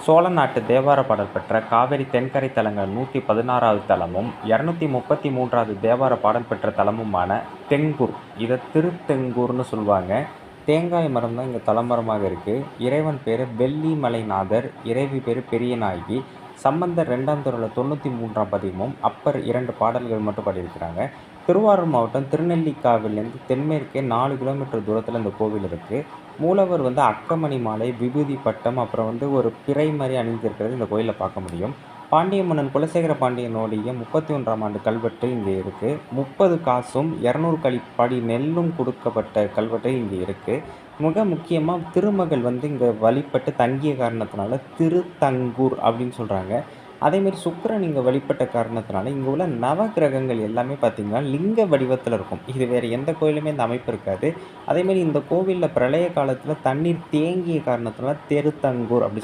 சோழ நாட்டு தேவார பாடல் பெற்ற காவிரி தென்கரை தலங்கள் 116வது தலமும் 233வது தேவார பாடல் பெற்ற தலமுமான தெங்கூர். இதை திருத்தெங்கூர்னு சொல்லுவாங்க. தேங்காய் மரம் தான் இங்கே தலமரமாக இருக்குது. இறைவன் பேர் வெள்ளிமலைநாதர், இறைவி பேர் பெரியநாயகி. சம்பந்தர் 2ஆம் திருமுறையில் 93ஆம் பதிகமும், அப்பர் 2 பாடல்கள் மட்டும் பாடியிருக்கிறாங்க. திருவாரூர் மாவட்டம் திருநெல்லிக்காவிலேருந்து தென்மேற்கே 4 கிலோமீட்டர் தூரத்தில் இந்த கோவில் இருக்குது. மூலவர் அக்கமணி மாலை, விபூதி பட்டம், அப்புறம் ஒரு பிறை மாதிரி அணிந்திருக்கிறது இந்த கோயிலில் பார்க்க முடியும். பாண்டிய மன்னன் குலசேகர பாண்டியனுடைய 31ஆம் ஆண்டு கல்வெட்டு இங்கே இருக்குது. 30 காசும் 200 கழிப்படி நெல்லும் கொடுக்கப்பட்ட கல்வெட்டு இங்கே இருக்குது. மிக முக்கியமாக திருமகள் இங்கே வழிபட்டு தங்கிய காரணத்தினால திருத்தங்கூர் அப்படின்னு சொல்கிறாங்க. அதேமாரி சுக்கிரன் இங்கே வழிபட்ட காரணத்தினால இங்கே உள்ள நவகிரகங்கள் எல்லாமே பார்த்திங்கன்னா லிங்க வடிவத்தில் இருக்கும். இது வேறு எந்த கோயிலுமே இந்த அமைப்பு இருக்காது. அதேமாரி இந்த கோவிலில் பிரளய காலத்தில் தண்ணீர் தேங்கிய காரணத்தினால தெருத்தங்கூர் அப்படி